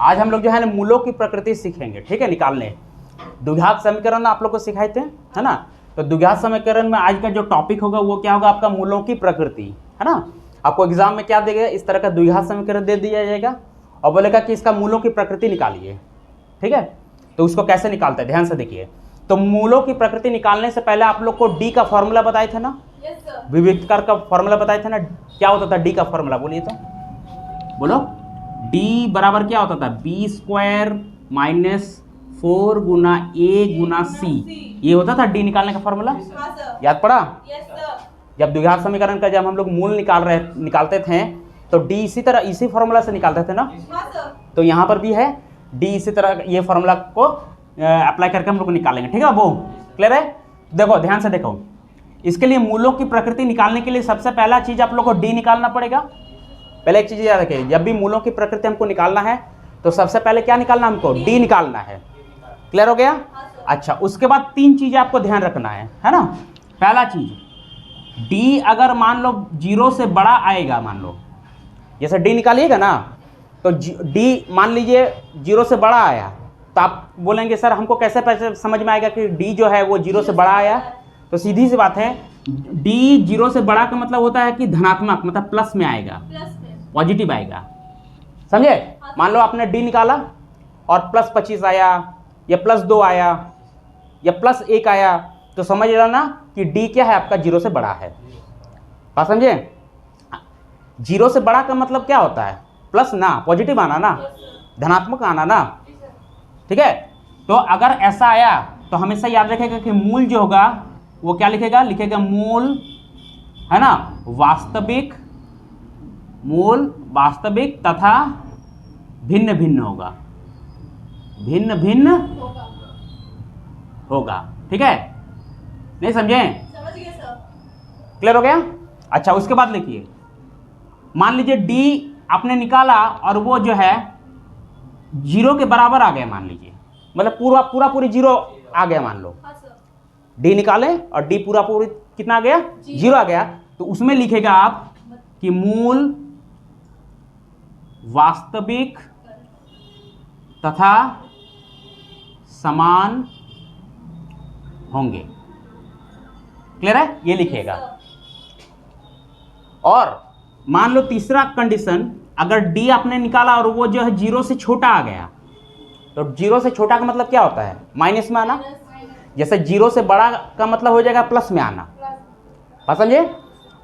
आज हम लोग जो है ना मूलों की प्रकृति सीखेंगे, ठीक है, निकालने। द्विघात समीकरण आप लोग को सिखाए थे, है ना। तो द्विघात समीकरण में आज का जो टॉपिक होगा वो क्या होगा, आपका मूलों की प्रकृति, है ना। आपको एग्जाम में क्या देगा, इस तरह का द्विघात समीकरण दे दिया जाएगा और बोलेगा कि इसका मूलों की प्रकृति निकालिए, ठीक है। तो उसको कैसे निकालते हैं, ध्यान से देखिए। तो मूलों की प्रकृति निकालने से पहले आप लोग को डी का फॉर्मूला बताए थे ना, विविधकर का फॉर्मूला बताए थे ना। क्या होता था डी का फॉर्मूला, बोलिए तो, बोलो। डी बराबर क्या होता था, बी स्क्वायर माइनस 4 गुना ए गुना सी, ये होता था डी निकालने का फॉर्मूला। याद पड़ा? जब द्विघात समीकरण का जब हम लोग मूल निकालते थे तो डी इसी तरह इसी फॉर्मूला से निकालते थे ना। तो यहाँ पर भी है डी इसी तरह ये फॉर्मूला को अप्लाई करके हम लोग निकालेंगे, ठीक है। वो क्लियर है? देखो ध्यान से देखो, इसके लिए मूलों की प्रकृति निकालने के लिए सबसे पहला चीज आप लोग को डी निकालना पड़ेगा। पहले एक चीज याद रखिए, जब भी मूलों की प्रकृति हमको निकालना है तो सबसे पहले क्या निकालना, हमको डी निकालना है। क्लियर हो गया? अच्छा, उसके बाद 3 चीजें आपको ध्यान रखना है ना। पहला चीज, डी अगर मान लो 0 से बड़ा आएगा, मान लो जैसे डी निकालिएगा ना, तो डी मान लीजिए 0 से बड़ा आया तो आप बोलेंगे सर हमको कैसे समझ में आएगा कि डी जो है वो 0 से बड़ा आया। तो सीधी सी बात है, डी 0 से बड़ा का मतलब होता है कि धनात्मक, मतलब प्लस में आएगा, पॉजिटिव आएगा, समझे। मान लो आपने डी निकाला और प्लस 25 आया या प्लस 2 आया या प्लस 1 आया, तो समझ लेना कि डी क्या है आपका, 0 से बड़ा है। बात समझे? 0 से बड़ा का मतलब क्या होता है, प्लस ना, पॉजिटिव आना ना, धनात्मक आना ना, ठीक है। तो अगर ऐसा आया तो हमेशा याद रखेगा कि मूल जो होगा वो क्या लिखेगा मूल, है ना, मूल वास्तविक तथा भिन्न भिन्न होगा, भिन्न भिन्न होगा, ठीक है। नहीं समझे? समझ गए सर। क्लियर हो गया? अच्छा, उसके बाद लिखिए, मान लीजिए डी आपने निकाला और वो जो है 0 के बराबर आ गया, मान लीजिए, मतलब पूरी 0 आ गया, मान लो। डी निकाले और डी पूरी कितना आ गया, 0 आ गया। तो उसमें लिखेगा आप कि मूल वास्तविक तथा समान होंगे। क्लियर है? ये लिखेगा। और मान लो तीसरा कंडीशन, अगर डी आपने निकाला और वो जो है 0 से छोटा आ गया, तो 0 से छोटा का मतलब क्या होता है, माइनस में आना। जैसे 0 से बड़ा का मतलब हो जाएगा प्लस में आना, बात समझे।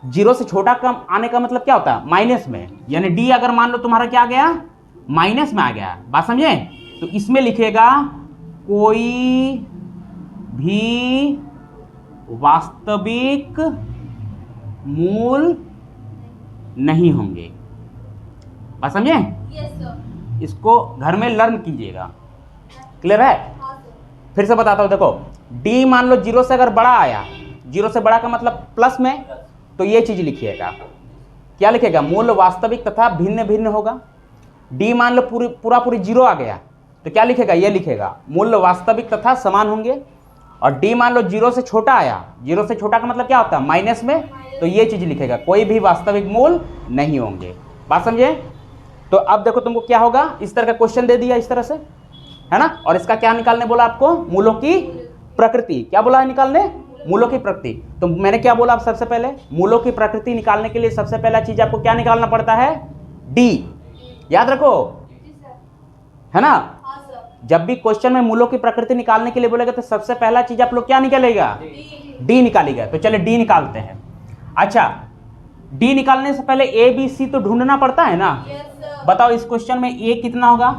0 से छोटा कम आने का मतलब क्या होता है, माइनस में। यानी डी अगर मान लो तुम्हारा क्या आ गया, माइनस में आ गया, बात समझे। तो इसमें लिखेगा कोई भी वास्तविक मूल नहीं होंगे, बात समझे। इसको घर में लर्न कीजिएगा। क्लियर है? फिर से बताता हूं, देखो डी मान लो 0 से अगर बड़ा आया, 0 से बड़ा का मतलब प्लस में, तो ये चीज लिखिएगा, क्या लिखेगा, मूल वास्तविक तथा भिन्न भिन्न होगा। डी मान लो पूरी 0 आ गया, तो क्या लिखेगा, ये लिखेगा मूल वास्तविक तथा समान होंगे। और डी मान लो 0 से छोटा आया, 0 से छोटा का मतलब क्या होता है, माइनस में, तो ये चीज लिखेगा कोई भी वास्तविक मूल नहीं होंगे, बात समझे। तो अब देखो तुमको क्या होगा, इस तरह का क्वेश्चन दे दिया इस तरह से, है ना। और इसका क्या निकालने बोला आपको, मूलों की प्रकृति। क्या बोला है निकालने, मूलों की प्रकृति। तो मैंने क्या बोला आप सबसे पहले, मूलों की प्रकृति निकालने के लिए सबसे पहला चीज आपको क्या निकालना पड़ता है, डी। याद रखो, है ना। जब भी क्वेश्चन में मूलों की प्रकृति निकालने के लिए बोलेगा तो सबसे पहला चीज आप लोग क्या निकालेगा, डी निकालेगा। तो चलिए डी निकालते हैं। अच्छा, डी निकालने से पहले ए बी सी तो ढूंढना पड़ता है ना। बताओ इस क्वेश्चन में ए कितना होगा,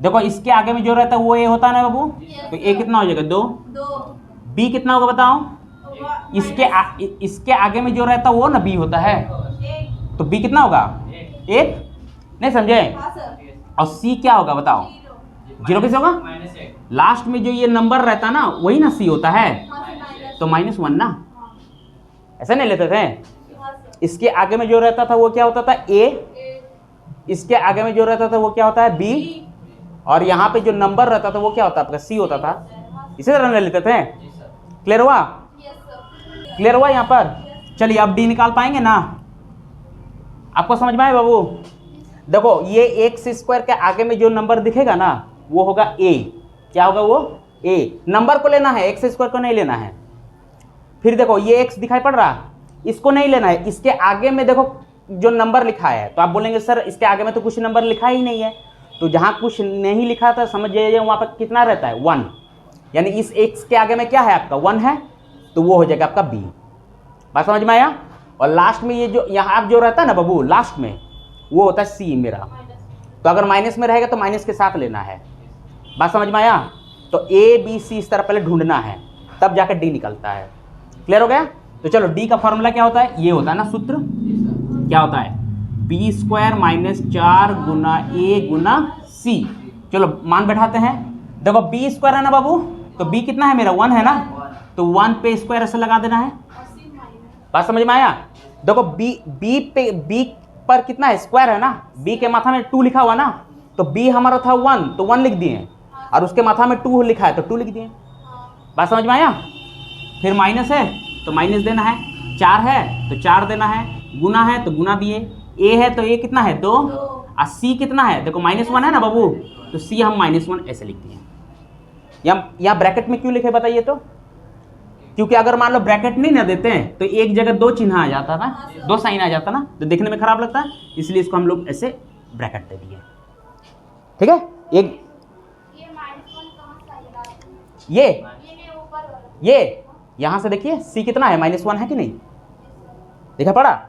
देखो इसके आगे में जो रहता है वो ए होता है ना बाबू, तो ए कितना हो जाएगा, 2। बी कितना होगा बताओ, इसके आगे में जो रहता है वो ना बी होता है, तो बी कितना होगा, 1। नहीं समझे? और सी क्या होगा बताओ, 0 कैसे होगा, लास्ट में जो ये नंबर रहता है ना वही ना सी होता है, तो -1 ना, ऐसा नहीं लेते थे। इसके आगे में जो रहता था वो क्या होता था, ए। इसके आगे में जो रहता था वो क्या होता है, बी। और यहाँ पे जो नंबर रहता था वो क्या होता है आपका, सी होता था। इसी तरह ले लेते थे। क्लियर हुआ? क्लियर हुआ यहाँ पर? चलिए अब डी निकाल पाएंगे ना, आपको समझ में आए बाबू। देखो ये एक्स स्क्वायर के आगे में जो नंबर दिखेगा ना वो होगा ए। क्या होगा वो? ए। नंबर को लेना है, एक्स स्क्वायर को नहीं लेना है। फिर देखो ये एक्स दिखाई पड़ रहा, इसको नहीं लेना है, इसके आगे में देखो जो नंबर लिखा है। तो आप बोलेंगे सर इसके आगे में तो कुछ नंबर लिखा ही नहीं है। तो जहां कुछ नहीं लिखा था समझ जाइए वहां पर कितना रहता है? 1। यानी इस एक्स के आगे में क्या है आपका? 1 है, तो वो हो जाएगा आपका बी। बात समझ में आया? और लास्ट में ये जो यहाँ जो रहता है ना बाबू, लास्ट में वो होता है सी मेरा। तो अगर माइनस में रहेगा तो माइनस के साथ लेना है। बात समझ में आया? तो ए बी सी इस तरह पहले ढूंढना है, तब जाकर डी निकलता है। क्लियर हो गया? तो चलो डी का फॉर्मूला क्या होता है? ये होता है ना सूत्र, क्या होता है? बी स्क्वायर माइनस 4 गुना ए गुना सी। चलो मान बैठाते हैं। देखो बी स्क्वायर है ना बाबू, तो बी कितना है मेरा? 1 है ना, तो 1 पे स्क्वायर ऐसे लगा देना है। बात समझ में आया? देखो बी पर कितना है? स्क्वायर है ना, बी के माथा में 2 लिखा हुआ ना, तो बी हमारा था 1 तो 1 लिख दिए, और उसके माथा में 2 लिखा है तो 2 लिख दिए। बात समझ में आया? फिर माइनस है तो माइनस देना है, 4 है तो 4 देना है, गुना है तो गुना दिए, ए है तो ए कितना है? 2, और सी कितना है? देखो -1 है ना बाबू, तो सी हम -1 ऐसे लिख दिए। यहाँ ब्रैकेट में क्यों लिखे बताइए तो? क्योंकि अगर मान लो ब्रैकेट नहीं ना देते हैं तो एक जगह 2 चिन्ह आ जाता ना, 2 साइन आ जाता ना, तो देखने में खराब लगता है, इसलिए इसको हम लोग ऐसे ब्रैकेट दे दिए। ठीक है? एक ये यहां से देखिए सी कितना है? -1 है कि नहीं? देखा पड़ा?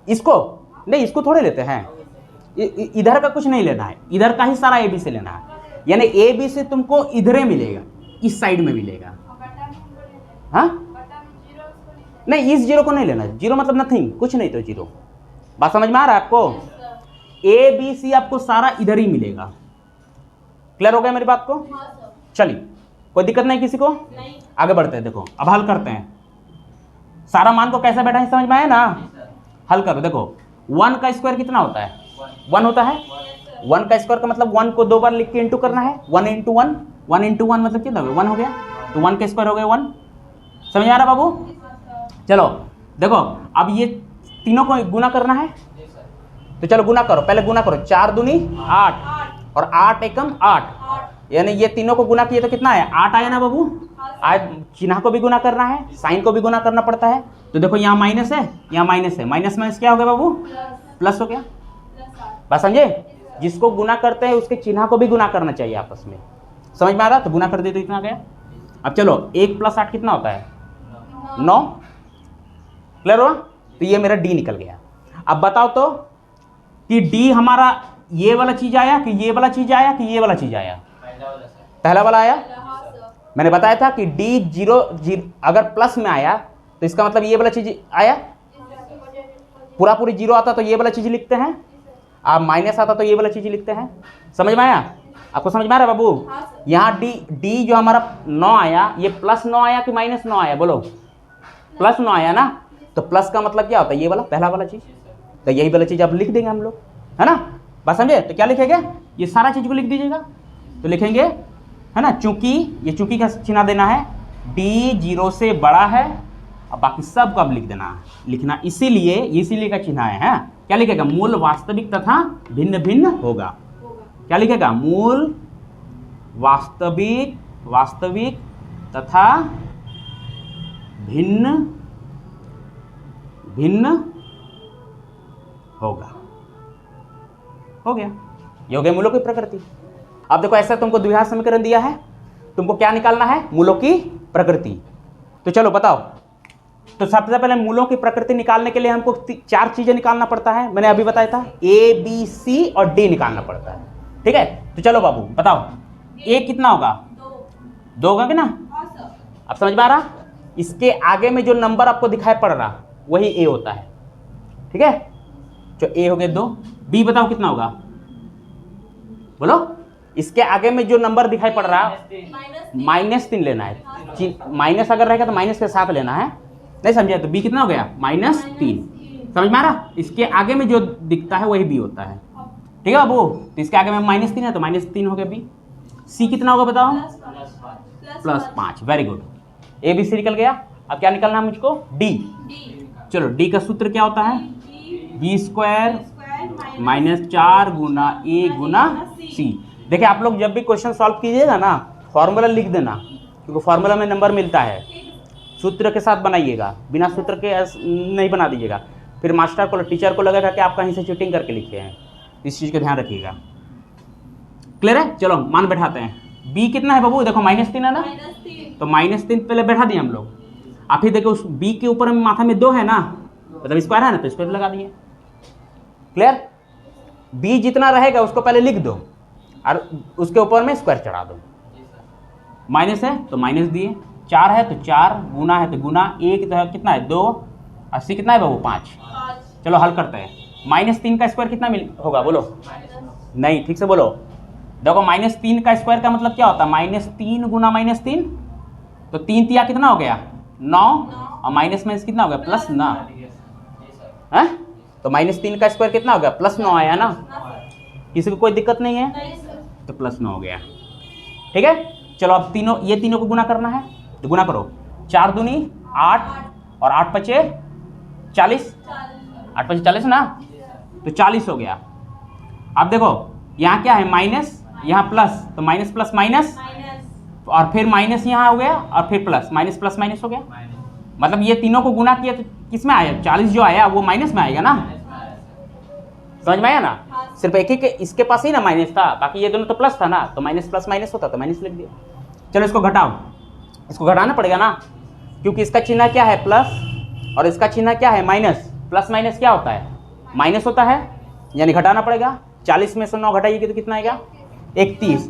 इसको नहीं, इसको थोड़े लेते हैं, इधर का कुछ नहीं लेना है, इधर का ही सारा ए बी से लेना है। यानी ए बी से तुमको इधरे मिलेगा, इस साइड में मिलेगा। हाँ नहीं, इस जीरो को नहीं लेना, जीरो मतलब नथिंग, कुछ नहीं तो जीरो। बात समझ में आ रहा है आपको? ए बी सी आपको सारा इधर ही मिलेगा। क्लियर हो गया मेरी बात को? चलिए, कोई दिक्कत नहीं किसी को? नहीं। आगे बढ़ते हैं। देखो अब हल करते हैं। सारा मान को कैसे बैठा है समझ में आया ना? हल करो। देखो 1 का स्क्वायर कितना होता है? 1 होता है। 1 का स्क्वायर का मतलब 1 को 2 बार लिख के इंटू करना है। 1 × 1, 1 × 1 मतलब कितना? 1 हो गया, तो 1 का स्क्वायर हो गया 1। समझ आ रहा बाबू? चलो देखो अब ये तीनों को गुना करना है, तो चलो गुना करो, पहले गुना करो। 4 दूनी 8 और 8 एकम 8, यानी ये तीनों को गुना किए तो कितना है? 8 आया ना बाबू? आज चिन्ह को भी गुना करना है, साइन को भी गुना करना पड़ता है। तो देखो यहाँ माइनस है, यहाँ माइनस है, माइनस माइनस क्या हो गया बाबू? प्लस हो गया। बात समझे? जिसको गुना करते हैं उसके चिन्ह को भी गुना करना चाहिए आपस में। समझ में आ रहा? तो गुना कर दे तो इतना गया। अब चलो 1 + 8 कितना होता है? 9। क्लियर हुआ? तो ये मेरा डी निकल गया। अब बताओ तो कि डी हमारा ये वाला चीज आया कि ये वाला चीज आया कि ये वाला चीज आया? पहला वाला आया। मैंने बताया था कि डी 0 अगर प्लस में आया तो इसका मतलब ये वाला चीज आया। पूरी 0 आता तो ये वाला चीज लिखते हैं, आप माइनस आता तो ये वाला चीज लिखते हैं। समझ में आया? आपको समझ में आ रहा है बाबू? यहाँ डी जो हमारा 9 आया, ये +9 आया कि -9 आया? बोलो। +9 आया ना, तो प्लस का मतलब क्या होता है? ये वाला पहला वाला चीज। तो यही वाला चीज अब लिख देंगे हम लोग, है ना? बात समझे? तो क्या लिखेंगे? ये सारा चीज को लिख दीजिएगा। तो लिखेंगे, है ना, चूंकि ये चूंकि का चिन्ह देना है, डी 0 से बड़ा है, अब बाकी सब को अब लिख देना है। लिखना इसीलिए का चिन्ह है। क्या लिखेगा? मूल वास्तविक तथा भिन्न भिन्न होगा। क्या लिखेगा? मूल वास्तविक तथा भिन्न होगा। हो गया, ये हो गया मूलों की प्रकृति। अब देखो ऐसा तुमको द्विघात समीकरण दिया है, तुमको क्या निकालना है? मूलों की प्रकृति। तो चलो बताओ। तो सबसे पहले मूलों की प्रकृति निकालने के लिए हमको 4 चीजें निकालना पड़ता है। मैंने अभी बताया था ए बी सी और डी निकालना पड़ता है। ठीक है? तो चलो बाबू बताओ, ए कितना होगा? 2 होगा कि ना? अब समझ में आ रहा? इसके आगे में जो नंबर आपको दिखाई पड़ रहा वही ए होता है। ठीक है? जो ए हो गए 2। बी बताओ कितना होगा? बोलो। इसके आगे में जो नंबर दिखाई पड़ रहा -3 लेना है। माइनस अगर रहेगा तो माइनस के साथ लेना है। नहीं समझे? तो बी कितना हो गया? -3। समझ में आ रहा? इसके आगे में जो दिखता है वही बी होता है। ठीक है बाबू? तो इसके आगे में -3 है तो -3 हो गया बी। सी कितना होगा बताओ? +5। Very good. A B C निकल गया। अब क्या निकलना है मुझको? डी। चलो डी का सूत्र क्या होता है? बी स्क्वायर -4 गुना ए गुना सी। देखिए आप लोग जब भी क्वेश्चन सॉल्व कीजिएगा ना, फॉर्मूला लिख देना, क्योंकि फॉर्मूला में नंबर मिलता है। सूत्र के साथ बनाइएगा, बिना सूत्र के नहीं बना दीजिएगा, फिर मास्टर को टीचर को लगेगा कि आप कहीं से चीटिंग करके लिखे हैं। इस चीज़ का ध्यान रखिएगा। क्लियर है? चलो मान बैठाते हैं। बी कितना है बाबू? देखो -3 है ना, तो -3 पहले बैठा दिए हम लोग। आप ही देखो उस बी के ऊपर माथा में 2 है ना, मतलब स्क्वायर है ना, तो स्क्वायर लगा दिए। क्लियर? बी जितना रहेगा उसको पहले लिख दो और उसके ऊपर में स्क्वायर चढ़ा दो। माइनस है तो माइनस दिए, 4 है तो 4, गुना है तो गुना, एक कितना है 2, 80 कितना है बाबू 5। चलो हल करते हैं। -3 का स्क्वायर कितना होगा बोलो? नहीं, ठीक से बोलो। देखो -3 का स्क्वायर का मतलब क्या होता है? -3 गुना -3, तो 3 तिया कितना हो गया 9, और माइनस में कितना हो गया +9 है, तो -3 का स्क्वायर कितना हो गया +9 आया ना। किसी को कोई दिक्कत नहीं है, तो +9 हो गया। ठीक है, चलो अब ये तीनों को गुना करना है, तो गुना करो। 4 दूनी 8 और 8 पचे 40, 8 पचे 40 ना, तो 40 हो गया। अब देखो यहाँ क्या है माइनस, यहाँ प्लस, तो माइनस प्लस माइनस, और फिर माइनस यहाँ हो गया, और फिर प्लस, माइनस प्लस माइनस हो गया। मतलब ये तीनों को गुना किया तो किस में आया? 40 जो आया वो माइनस में आएगा ना। समझ में आया ना? सिर्फ एक ही के इसके पास ही ना माइनस था, बाकी ये दोनों तो प्लस था ना, तो माइनस प्लस माइनस होता तो माइनस लिख दिया। चलो इसको घटाओ, इसको घटाना पड़ेगा ना, क्योंकि इसका चिन्ह क्या है प्लस और इसका चिन्ह क्या है माइनस। प्लस माइनस क्या होता है? माइनस होता है, यानी घटाना पड़ेगा। 40 में से 9 घटाइएगा तो कितना आएगा 31।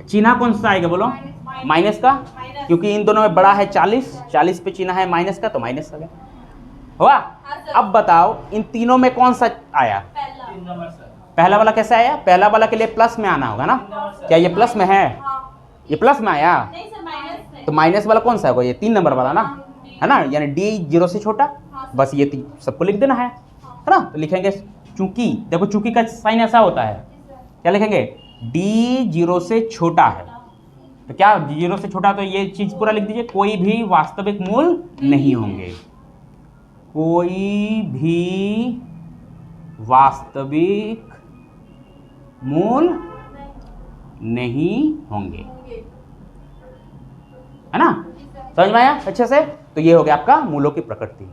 चिन्ह कौन सा आएगा बोलो? माइनस का, क्योंकि इन दोनों में बड़ा है 40 पे चिन्ह है माइनस का, तो माइनस आ गया। हुआ? अब बताओ इन तीनों में कौन सा आया? पहला वाला कैसे आया? पहला वाला के लिए प्लस में आना होगा ना। क्या ये प्लस में है? ये प्लस में आया, तो माइनस वाला कौन सा होगा? ये 3 नंबर वाला ना, है ना, यानी डी 0 से छोटा। बस ये सबको लिख देना है ना। तो लिखेंगे चूंकि, देखो चूंकि का साइन ऐसा होता है, क्या लिखेंगे? डी 0 से छोटा है, तो क्या 0 से छोटा, तो ये चीज पूरा लिख दीजिए। कोई भी वास्तविक मूल नहीं होंगे, कोई भी वास्तविक मूल नहीं होंगे, है ना। समझ में आया अच्छे से? तो ये हो गया आपका मूलों की प्रकृति।